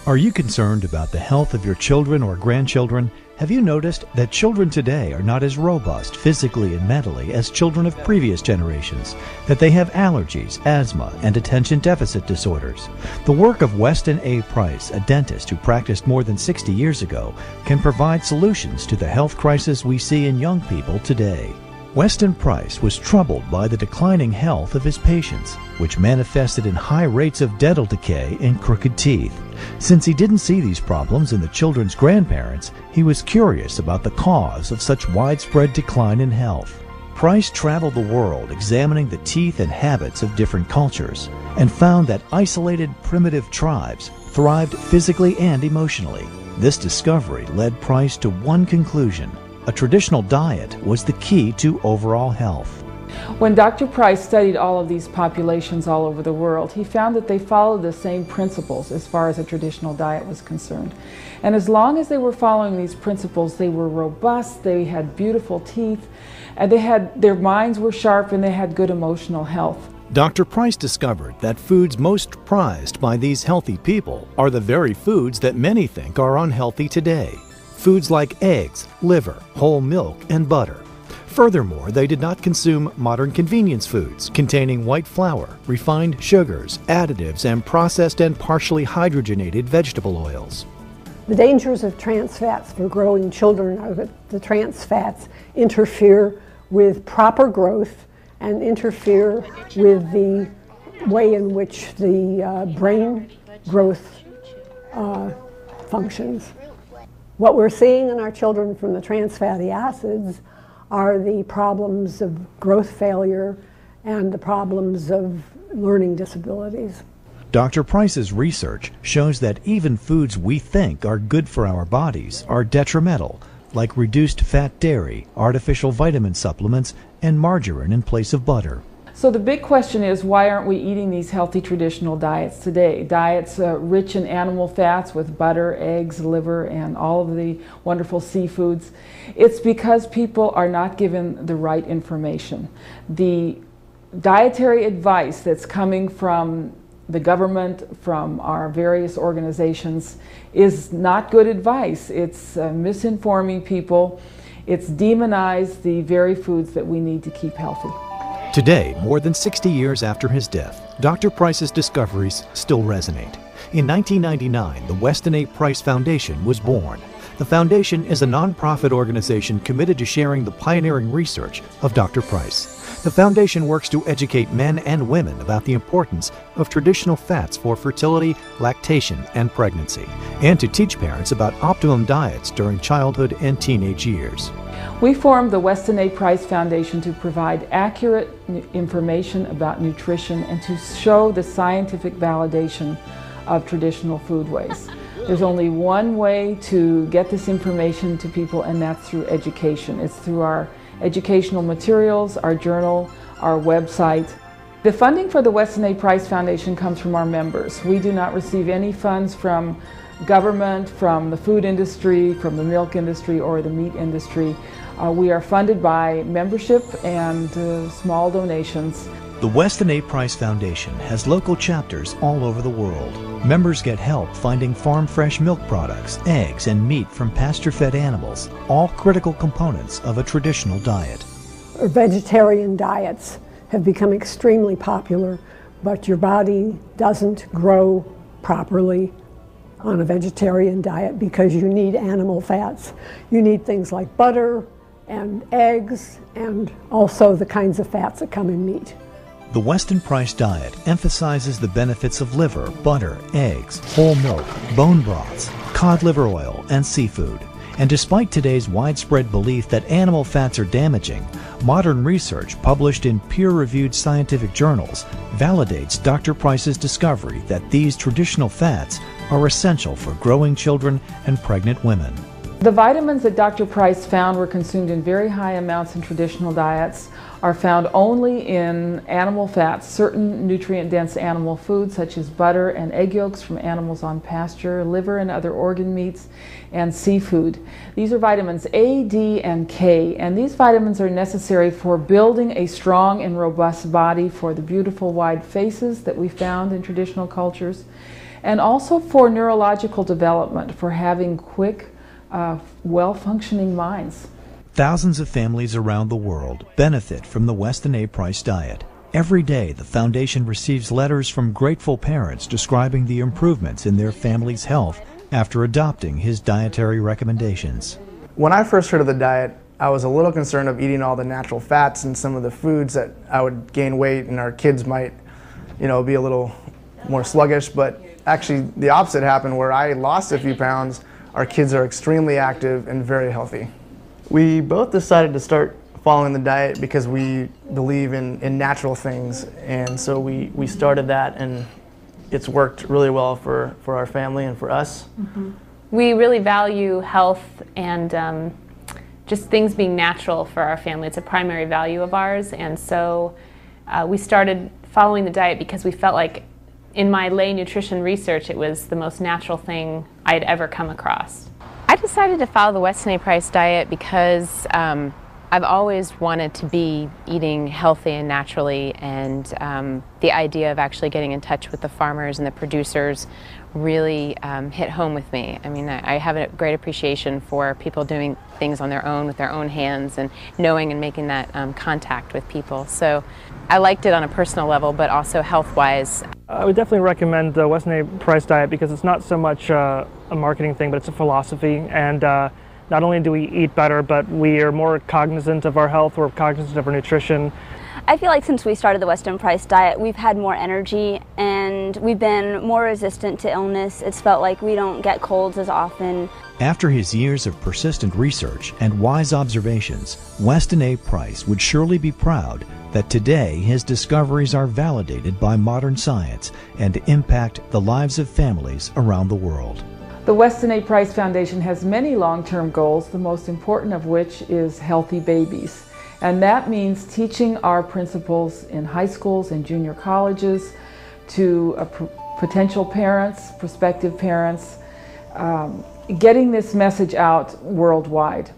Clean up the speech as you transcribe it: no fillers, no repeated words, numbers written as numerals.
Are you concerned about the health of your children or grandchildren? Have you noticed that children today are not as robust physically and mentally as children of previous generations? That they have allergies, asthma, and attention deficit disorders? The work of Weston A. Price, a dentist who practiced more than 60 years ago, can provide solutions to the health crisis we see in young people today. Weston Price was troubled by the declining health of his patients, which manifested in high rates of dental decay and crooked teeth. Since he didn't see these problems in the children's grandparents, he was curious about the cause of such widespread decline in health. Price traveled the world examining the teeth and habits of different cultures, and found that isolated primitive tribes thrived physically and emotionally. This discovery led Price to one conclusion: a traditional diet was the key to overall health. When Dr. Price studied all of these populations all over the world, he found that they followed the same principles as far as a traditional diet was concerned. And as long as they were following these principles, they were robust, they had beautiful teeth, and their minds were sharp, and they had good emotional health. Dr. Price discovered that foods most prized by these healthy people are the very foods that many think are unhealthy today. Foods like eggs, liver, whole milk, and butter. Furthermore, they did not consume modern convenience foods containing white flour, refined sugars, additives, and processed and partially hydrogenated vegetable oils. The dangers of trans fats for growing children are that the trans fats interfere with proper growth and interfere with the way in which the brain growth functions. What we're seeing in our children from the trans fatty acids are the problems of growth failure and the problems of learning disabilities. Dr. Price's research shows that even foods we think are good for our bodies are detrimental, like reduced fat dairy, artificial vitamin supplements, and margarine in place of butter. So the big question is, why aren't we eating these healthy traditional diets today? Diets rich in animal fats with butter, eggs, liver, and all of the wonderful seafoods. It's because people are not given the right information. The dietary advice that's coming from the government, from our various organizations, is not good advice. It's misinforming people. It's demonized the very foods that we need to keep healthy. Today, more than 60 years after his death, Dr. Price's discoveries still resonate. In 1999, the Weston A. Price Foundation was born. The foundation is a nonprofit organization committed to sharing the pioneering research of Dr. Price. The foundation works to educate men and women about the importance of traditional fats for fertility, lactation, and pregnancy, and to teach parents about optimum diets during childhood and teenage years. We formed the Weston A. Price Foundation to provide accurate information about nutrition and to show the scientific validation of traditional foodways. There's only one way to get this information to people, and that's through education. It's through our educational materials, our journal, our website. The funding for the Weston A. Price Foundation comes from our members. We do not receive any funds from government, from the food industry, from the milk industry, or the meat industry. We are funded by membership and small donations. The Weston A. Price Foundation has local chapters all over the world. Members get help finding farm-fresh milk products, eggs, and meat from pasture-fed animals, all critical components of a traditional diet. Vegetarian diets have become extremely popular, but your body doesn't grow properly on a vegetarian diet because you need animal fats. You need things like butter and eggs and also the kinds of fats that come in meat. The Weston Price diet emphasizes the benefits of liver, butter, eggs, whole milk, bone broths, cod liver oil, and seafood. And despite today's widespread belief that animal fats are damaging, modern research published in peer-reviewed scientific journals validates Dr. Price's discovery that these traditional fats are essential for growing children and pregnant women. The vitamins that Dr. Price found were consumed in very high amounts in traditional diets are found only in animal fats, certain nutrient-dense animal foods such as butter and egg yolks from animals on pasture, liver and other organ meats, and seafood. These are vitamins A, D, and K, and these vitamins are necessary for building a strong and robust body, for the beautiful wide faces that we found in traditional cultures, and also for neurological development, for having quick, well-functioning minds. Thousands of families around the world benefit from the Weston A. Price diet. Every day, the Foundation receives letters from grateful parents describing the improvements in their family's health after adopting his dietary recommendations. When I first heard of the diet, I was a little concerned of eating all the natural fats and some of the foods that I would gain weight and our kids might, be a little more sluggish, but actually the opposite happened where I lost a few pounds. Our kids are extremely active and very healthy. We both decided to start following the diet because we believe in natural things, and so we started that, and it's worked really well for our family and for us. Mm-hmm. We really value health and just things being natural for our family. It's a primary value of ours, and so we started following the diet because we felt like in my lay nutrition research it was the most natural thing I had ever come across. I decided to follow the Weston A. Price diet because I've always wanted to be eating healthy and naturally, and the idea of actually getting in touch with the farmers and the producers really hit home with me. I mean, I have a great appreciation for people doing things on their own with their own hands and knowing and making that contact with people. So I liked it on a personal level, but also health-wise. I would definitely recommend the Weston A. Price diet because it's not so much a marketing thing, but it's a philosophy. And not only do we eat better, but we are more cognizant of our health, we're cognizant of our nutrition. I feel like since we started the Weston Price diet, we've had more energy and we've been more resistant to illness. It's felt like we don't get colds as often. After his years of persistent research and wise observations, Weston A. Price would surely be proud that today his discoveries are validated by modern science and impact the lives of families around the world. The Weston A. Price Foundation has many long-term goals, the most important of which is healthy babies. And that means teaching our principles in high schools and junior colleges to potential parents, prospective parents, getting this message out worldwide.